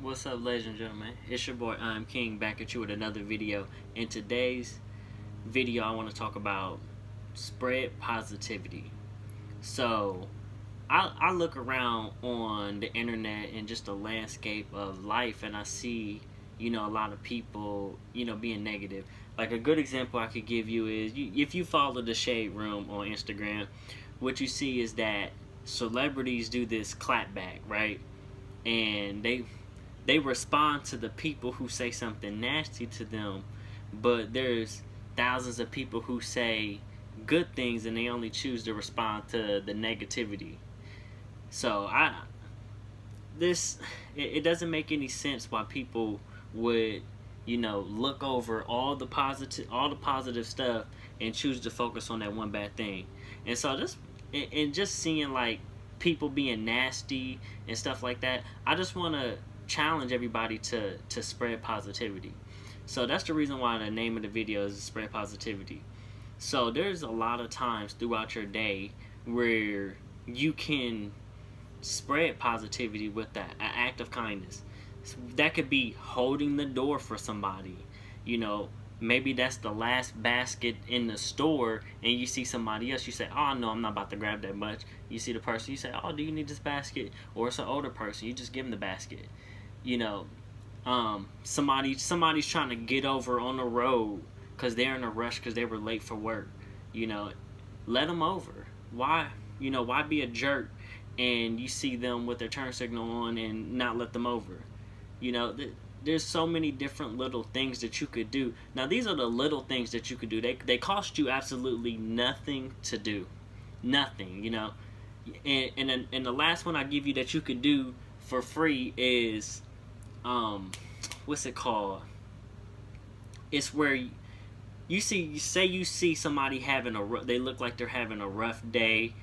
What's up, ladies and gentlemen? It's your boy, I'm King, back at you with another video. In today's video, I want to talk about spread positivity. So, I look around on the internet and just the landscape of life, and I see, a lot of people, being negative. Like a good example I could give you is if you follow the Shade Room on Instagram, what you see is that celebrities do this clapback, right? And they respond to the people who say something nasty to them, but there's thousands of people who say good things and they only choose to respond to the negativity. So it doesn't make any sense why people would look over all the positive stuff and choose to focus on that one bad thing. And so just seeing like people being nasty and stuff like that, I just want to challenge everybody to spread positivity. So that's the reason why the name of the video is spread positivity. So there's a lot of times throughout your day where you can spread positivity with an act of kindness. So that could be holding the door for somebody. Maybe that's the last basket in the store and you see somebody else, you say, oh no, I'm not about to grab that much. You see the person, you say, oh, do you need this basket? Or it's an older person, you just give them the basket. Somebody's trying to get over on the road because they're in a rush because they were late for work. Let them over. Why be a jerk and you see them with their turn signal on and not let them over? There's so many different little things that you could do. Now, these are the little things that you could do. They cost you absolutely nothing to do. Nothing, And the last one I give you that you could do for free is, what's it called? It's where you see somebody they look like they're having a rough day.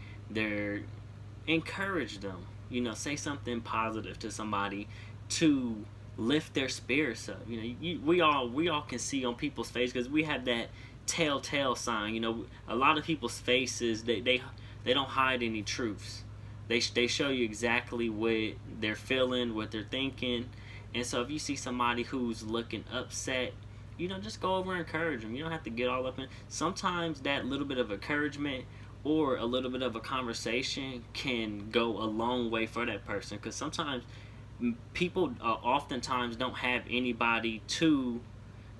Encourage them. Say something positive to somebody to lift their spirits up. We all can see on people's face because we have that telltale sign. A lot of people's faces, they don't hide any truths. They show you exactly what they're feeling, what they're thinking. And so if you see somebody who's looking upset, just go over and encourage them. You don't have to get all up in. Sometimes that little bit of encouragement or a little bit of a conversation can go a long way for that person, because sometimes people oftentimes don't have anybody to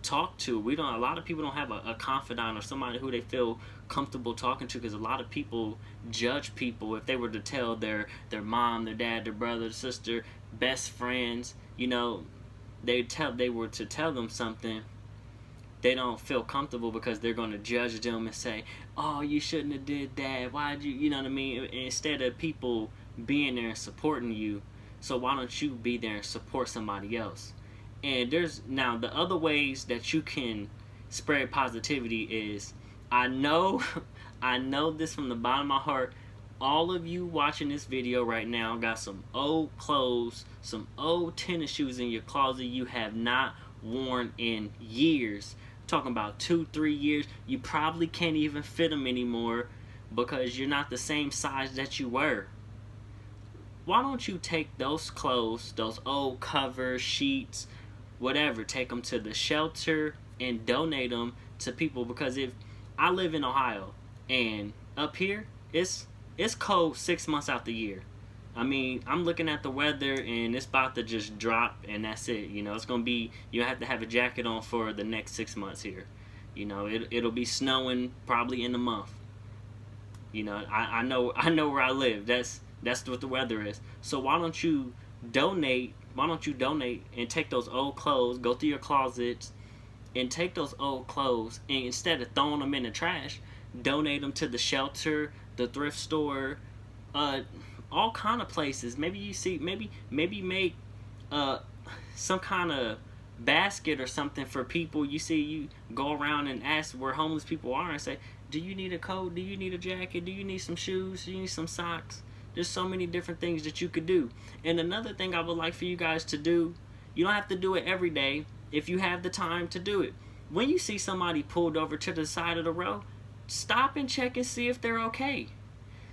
talk to. A lot of people don't have a confidant or somebody who they feel comfortable talking to, because a lot of people judge people if they were to tell their mom, their dad, their brother, their sister, best friends, they were to tell them something, they don't feel comfortable because they're going to judge them and say, oh, you shouldn't have did that, why'd you know what I mean? Instead of people being there and supporting you, so why don't you be there and support somebody else? And there's now the other ways that you can spread positivity is, I know this from the bottom of my heart, all of you watching this video right now got some old clothes, some old tennis shoes in your closet you have not worn in years. I'm talking about 2-3 years. You probably can't even fit them anymore because you're not the same size that you were. Why don't you take those clothes, those old covers, sheets, whatever, take them to the shelter and donate them to people? Because if I live in Ohio and up here it's cold 6 months out the year. I mean, I'm looking at the weather and it's about to just drop and that's it. It's gonna be, you have to have a jacket on for the next 6 months here. It'll be snowing probably in a month. I know where I live. That's what the weather is. So why don't you donate and take those old clothes, go through your closets and take those old clothes, and instead of throwing them in the trash, donate them to the shelter, the thrift store, all kind of places. Maybe make some kind of basket or something for people. You go around and ask where homeless people are and say, do you need a coat? Do you need a jacket? Do you need some shoes? Do you need some socks? There's so many different things that you could do. And another thing I would like for you guys to do, you don't have to do it every day if you have the time to do it. When you see somebody pulled over to the side of the road, stop and check and see if they're okay.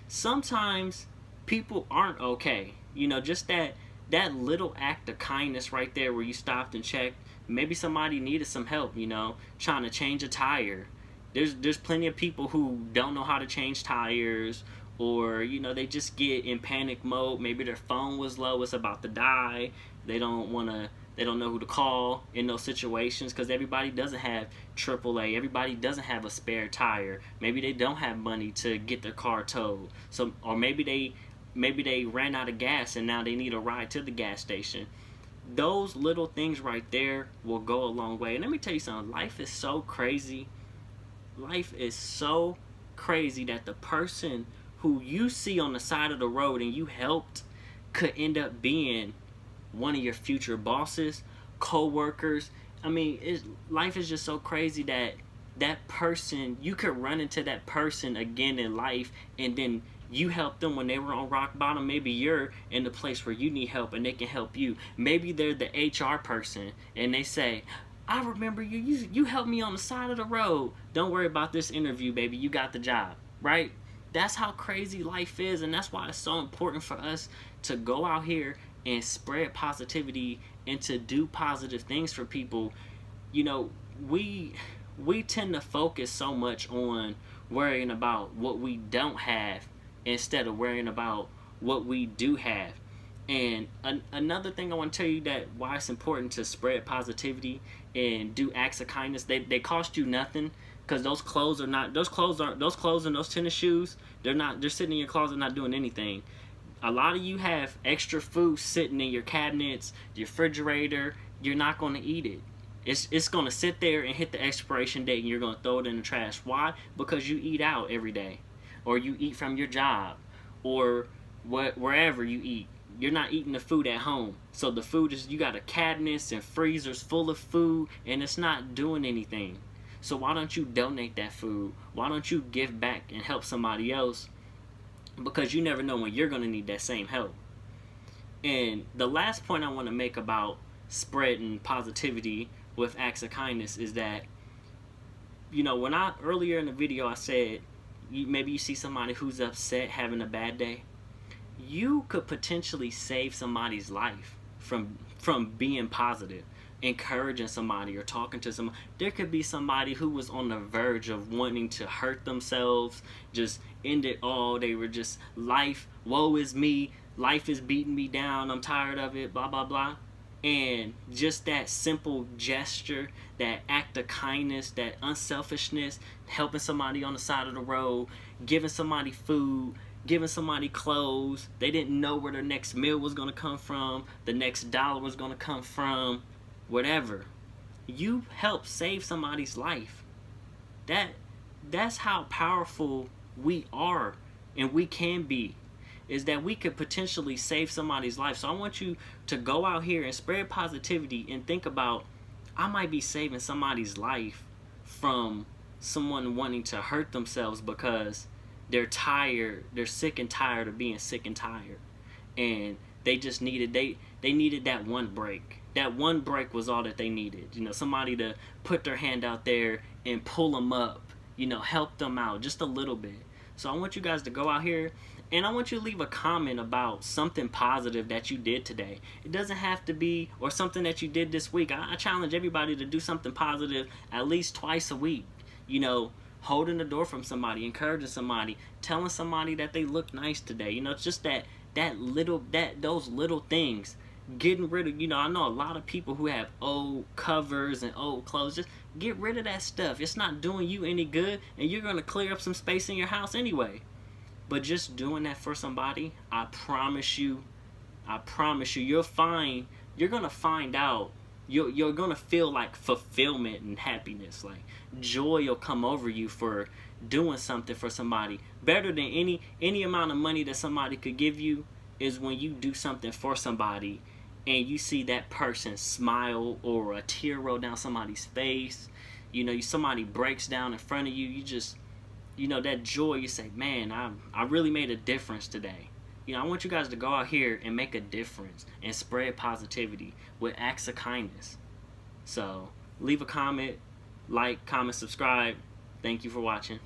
Sometimes people aren't okay. Just that that little act of kindness right there where you stopped and checked, maybe somebody needed some help, trying to change a tire. There's plenty of people who don't know how to change tires, or they just get in panic mode. Maybe their phone was low, it's about to die. They don't know who to call in those situations, because everybody doesn't have AAA. Everybody doesn't have a spare tire. Maybe they don't have money to get their car towed. So, or maybe they ran out of gas and now they need a ride to the gas station. Those little things right there will go a long way. And let me tell you something, life is so crazy. Life is so crazy that the person who you see on the side of the road and you helped could end up being one of your future bosses, co-workers. I mean, life is just so crazy that person, you could run into that person again in life, and then you helped them when they were on rock bottom. Maybe you're in the place where you need help and they can help you. Maybe they're the HR person and they say, I remember you helped me on the side of the road. Don't worry about this interview, baby. You got the job, right? That's how crazy life is, and that's why it's so important for us to go out here and spread positivity and to do positive things for people. We tend to focus so much on worrying about what we don't have instead of worrying about what we do have. And another thing I want to tell you, that why it's important to spread positivity and do acts of kindness. They cost you nothing, because those clothes and those tennis shoes, they're sitting in your closet not doing anything. A lot of you have extra food sitting in your cabinets, your refrigerator. You're not going to eat it. It's going to sit there and hit the expiration date, and you're going to throw it in the trash. Why? Because you eat out every day, or you eat from your job, or wherever you eat. You're not eating the food at home. So the food you got a cabinets and freezers full of food, and it's not doing anything. So why don't you donate that food? Why don't you give back and help somebody else? Because you never know when you're going to need that same help. And the last point I want to make about spreading positivity with acts of kindness is that, when earlier in the video I said, maybe you see somebody who's upset, having a bad day, you could potentially save somebody's life from being positive, encouraging somebody or talking to someone. There could be somebody who was on the verge of wanting to hurt themselves, just end it all. They were just, life, woe is me, life is beating me down, I'm tired of it, blah, blah, blah. And just that simple gesture, that act of kindness, that unselfishness, helping somebody on the side of the road, giving somebody food, giving somebody clothes. They didn't know where their next meal was going to come from, the next dollar was going to come from, whatever. You help save somebody's life. That's how powerful we are and we can be, is that we could potentially save somebody's life. So I want you to go out here and spread positivity and think about, I might be saving somebody's life from someone wanting to hurt themselves because they're tired, they're sick and tired of being sick and tired. And they just needed, they needed that one break. That one break was all that they needed. Somebody to put their hand out there and pull them up, help them out just a little bit. So I want you guys to go out here, and I want you to leave a comment about something positive that you did today. It doesn't have to be, or something that you did this week. I challenge everybody to do something positive at least twice a week. Holding the door from somebody, encouraging somebody, telling somebody that they look nice today. It's just those little things. Getting rid of, I know a lot of people who have old covers and old clothes. Just get rid of that stuff. It's not doing you any good, and you're going to clear up some space in your house anyway. But just doing that for somebody, I promise you, you're going to find out, you're going to feel like fulfillment and happiness. Like joy will come over you for doing something for somebody. Better than any amount of money that somebody could give you is when you do something for somebody and you see that person smile, or a tear roll down somebody's face. Somebody breaks down in front of you. You just, that joy, you say, man, I really made a difference today. I want you guys to go out here and make a difference and spread positivity with acts of kindness. So leave a comment, like, comment, subscribe. Thank you for watching.